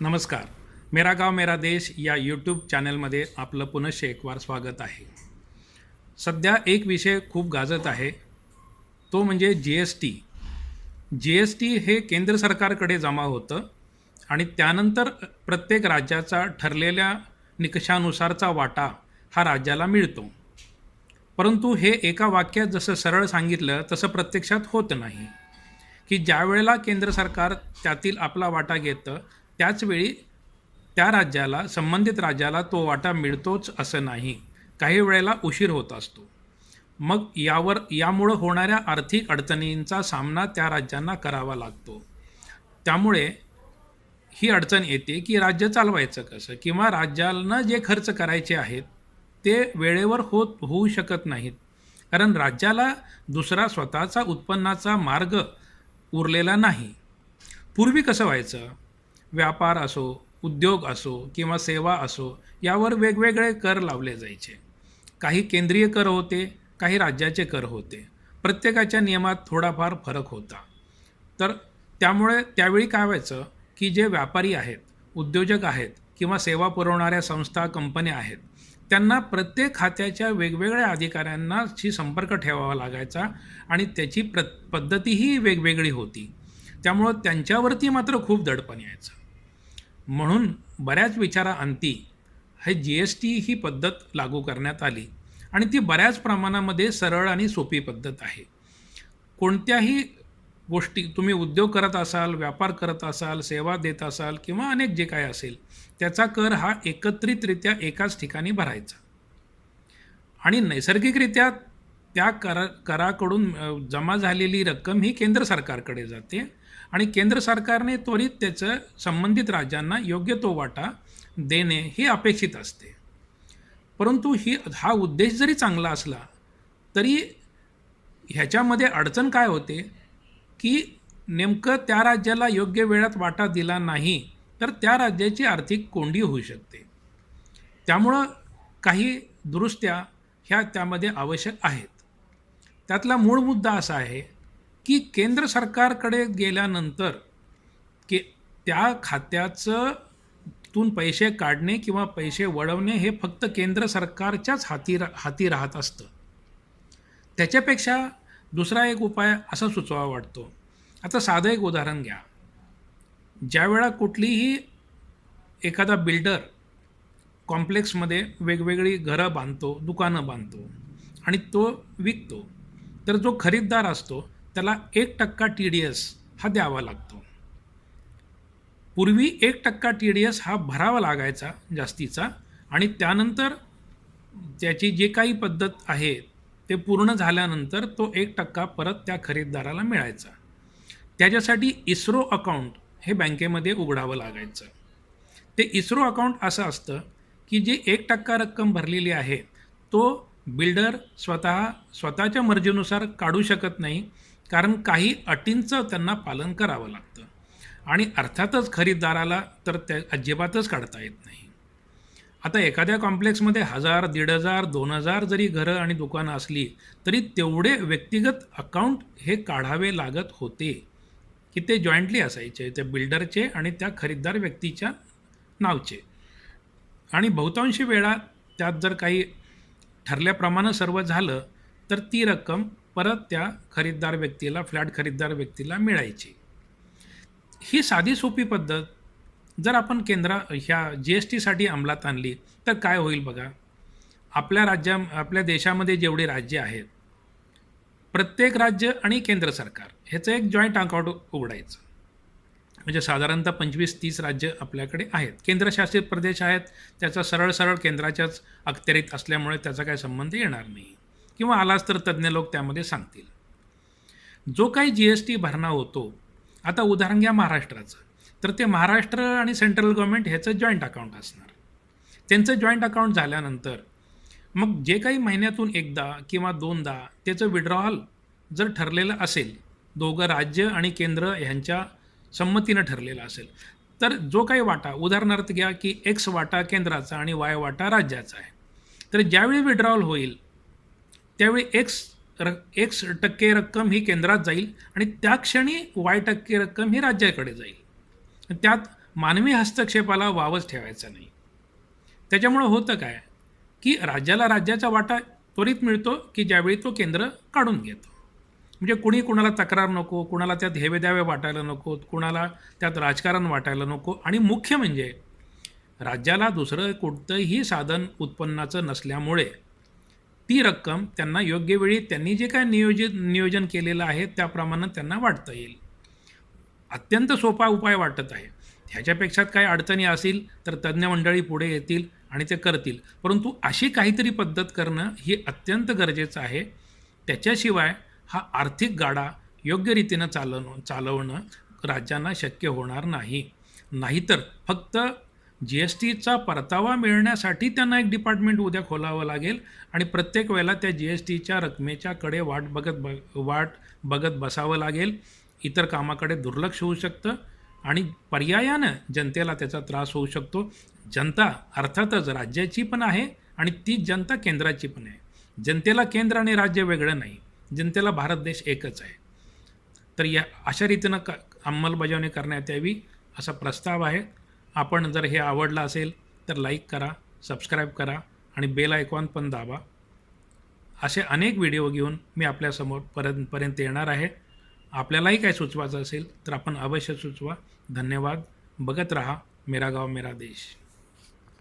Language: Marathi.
नमस्कार. मेरा गाव मेरा देश या यूट्यूब चॅनलमध्ये आपलं पुनश्च एक वार स्वागत आहे. सध्या एक विषय खूप गाजत आहे, तो म्हणजे जी-एस-टी. जी-एस-टी हे केंद्र सरकारकडे जमा होतं आणि त्यानंतर प्रत्येक राज्याचा ठरलेल्या निकषानुसारचा वाटा हा राज्याला मिळतो. परंतु हे एका वाक्यात जसं सरळ सांगितलं तसं प्रत्यक्षात होत नाही, की ज्यावेळेला केंद्र सरकार त्यातील आपला वाटा घेतं, त्याचवेळी त्या राज्याला, संबंधित राज्याला तो वाटा मिळतोच असं नाही. काही वेळेला उशीर होत असतो. मग यामुळं होणाऱ्या आर्थिक अडचणींचा सामना त्या राज्यांना करावा लागतो. त्यामुळे ही अडचण येते, की राज्य चालवायचं कसं? किंवा राज्याला जे खर्च करायचे आहेत, ते वेळेवर होऊ शकत नाहीत. कारण राज्याला दुसरा स्वतःचा उत्पन्नाचा मार्ग उरलेला नाही. पूर्वी कसं व्हायचं? व्यापार असो, उद्योग असो किंवा सेवा असो, यावर वेगवेगळे कर लावले जायचे. काही केंद्रीय कर होते, काही राज्याचे कर होते. प्रत्येकाच्या नियमात थोडाफार फरक होता. तर त्यामुळे त्यावेळी काय व्हायचं, की जे व्यापारी आहेत, उद्योजक आहेत किंवा सेवा पुरवणाऱ्या संस्था, कंपन्या आहेत, त्यांना प्रत्येक खात्याच्या वेगवेगळ्या अधिकाऱ्यांनाशी संपर्क ठेवावा लागायचा आणि त्याची पद्धतीही वेगवेगळी होती. त्यामुळं त्यांच्यावरती मात्र खूप दडपण यायचं. म्हणून बऱ्याच विचाराअंती हे जी-एस-टी ही पद्धत लागू करण्यात आली आणि ती बऱ्याच प्रमाणामध्ये सरळ आणि सोपी पद्धत आहे. कोणत्याही गोष्टी तुम्ही उद्योग करत असाल, व्यापार करत असाल, सेवा देत असाल किंवा अनेक जे काही असेल, त्याचा कर हा एकत्रितरित्या एकाच ठिकाणी भरायचा आणि नैसर्गिकरित्या त्या कराकडून जमा झालेली रक्कम ही केंद्र सरकारकडे जाते आणि केंद्र सरकारने त्वरित त्याचं संबंधित राज्यांना योग्य तो वाटा देणे ही अपेक्षित असते. परंतु हा उद्देश जरी चांगला असला तरी ह्याच्यामध्ये अडचण काय होते, की नेमकं त्या राज्याला योग्य वेळात वाटा दिला नाही तर त्या राज्याची आर्थिक कोंडी होऊ शकते. त्यामुळं काही दुरुस्त्या ह्या त्यामध्ये आवश्यक आहेत. त्यातला मूळ मुद्दा असा आहे, की केंद्र सरकारकडे गेल्यानंतर की त्या खात्याचं तून पैसे काढणे किंवा पैसे वळवणे हे फक्त केंद्र सरकारच्याच हाती राहत असतं. त्याच्यापेक्षा दुसरा एक उपाय असा सुचवा वाटतो. आता साधं एक उदाहरण घ्या. ज्यावेळा कुठलीही एखादा बिल्डर कॉम्प्लेक्समध्ये वेगवेगळी घरं बांधतो, दुकानं बांधतो आणि तो विकतो, तर जो खरीददार असतो त्याला 1% TDS हा द्यावा लागतो. पूर्वी 1% TDS हा भरावा लागायचा जास्तीचा आणि त्यानंतर त्याची जी काही पद्धत आहे ते पूर्ण झाल्यानंतर तो 1% परत त्या खरीददाराला मिळायचा. त्याच्यासाठी इस्रो अकाउंट हे बँकेमध्ये उघडावं लागायचं. ते इस्रो अकाउंट असं असतं, की जी 1% रक्कम भरलेली आहे, तो बिल्डर स्वतःच्या मर्जीनुसार काढू शकत नाही, कारण काही अटींचं त्यांना पालन करावं लागतं आणि अर्थातच खरीददाराला तर त्या अजिबातच काढता येत नाही. आता एखाद्या कॉम्प्लेक्समध्ये 1000, 1500, 2000 जरी घरं आणि दुकानं असली, तरी तेवढे व्यक्तिगत अकाउंट हे काढावे लागत होते, की ते जॉईंटली असायचे, त्या बिल्डरचे आणि त्या खरीददार व्यक्तीच्या नावचे. आणि बहुतांशी वेळा त्यात जर काही ठरल्याप्रमाणे सर्व झालं, तर ती रक्कम परत त्या खरीददार व्यक्तीला, फ्लॅट खरीददार व्यक्तीला मिळायची. ही साधी सोपी पद्धत जर आपण ह्या जी-एस-टीसाठी अंमलात आणली, तर काय होईल बघा. आपल्या देशामध्ये जेवढी राज्य आहेत, प्रत्येक राज्य आणि केंद्र सरकार ह्याचं एक जॉईंट अकाउंट उघडायचं. म्हणजे साधारणतः 25-30 राज्य आपल्याकडे आहेत. केंद्रशासित प्रदेश आहेत, त्याचा सरळ केंद्राच्याच अखत्यारीत असल्यामुळे त्याचा काही संबंध येणार नाही किंवा आलाच तर तज्ज्ञ लोक त्यामध्ये सांगतील. जो काही जी-एस-टी भरणा होतो, आता उदाहरण घ्या महाराष्ट्राचं, तर ते महाराष्ट्र आणि सेंट्रल गव्हर्नमेंट ह्याचं जॉईंट अकाउंट असणार. त्यांचं जॉईंट अकाउंट झाल्यानंतर मग जे काही महिन्यातून एकदा किंवा दोनदा त्याचं विड्रॉवल जर ठरलेलं असेल, दोघं राज्य आणि केंद्र ह्यांच्या संमतीनं ठरलेला असेल, तर जो काही वाटा, उदाहरणार्थ घ्या की एक्स वाटा केंद्राचा आणि वाय वाटा राज्याचा आहे, तर ज्यावेळी विड्रॉवल होईल त्यावेळी एक्स टक्के रक्कम ही केंद्रात जाईल आणि त्या क्षणी वाय टक्के रक्कम ही राज्याकडे जाईल. त्यात मानवी हस्तक्षेपाला वावच ठेवायचा नाही. त्याच्यामुळं होतं काय, की राज्याला राज्याचा वाटा त्वरित मिळतो, की ज्यावेळी तो केंद्र काढून घेतो. म्हणजे कुणी कुणाला तक्रार नको, कुणाला त्यात हेवेदावे वाटायला नकोत, कुणाला त्यात राजकारण वाटायला नको आणि मुख्य म्हणजे राज्याला दुसरं कोणतंही साधन उत्पन्नाचं नसल्यामुळे ती रक्कम त्यांना योग्य वेळी त्यांनी जे काय नियोजन केलेलं आहे त्याप्रमाणे त्यांना वाटता येईल. अत्यंत सोपा उपाय वाटत आहे. ह्याच्यापेक्षा काही अडचणी असतील तर तज्ज्ञ मंडळी पुढे येतील आणि ते करतील. परंतु अशी काहीतरी पद्धत करणं ही अत्यंत गरजेचं आहे. त्याच्याशिवाय हा आर्थिक गाडा योग्य रीतीनं चालवणं राज्यांना शक्य होणार नाही. नाहीतर फक्त जी-एस-टीचा परतावा मिळण्यासाठी त्यांना एक डिपार्टमेंट उद्या खोलावं लागेल आणि प्रत्येक वेळेला त्या जी-एस-टीच्या रकमेच्याकडे वाट बघत बसावं लागेल. इतर कामाकडे दुर्लक्ष होऊ शकतं आणि पर्यायानं जनतेला त्याचा त्रास होऊ शकतो. जनता अर्थातच राज्याची पण आहे आणि तीच जनता केंद्राची पण आहे. जनतेला केंद्र आणि राज्य वेगळं नाही. जनतेला भारत देश एकच आहे. तर या अशा रीतीनं अंमलबजावणी करण्यात यावी असा प्रस्ताव आहे. आपण जर हे आवडलं असेल तर लाईक करा, सबस्क्राईब करा आणि बेल आयकॉन पण दाबा. असे अनेक व्हिडिओ घेऊन मी आपल्यासमोर पर्यंत येणार आहे. आपल्यालाही काय सुचवायचं असेल तर आपण अवश्य सुचवा. धन्यवाद. बघत रहा मेरा गाव मेरा देश.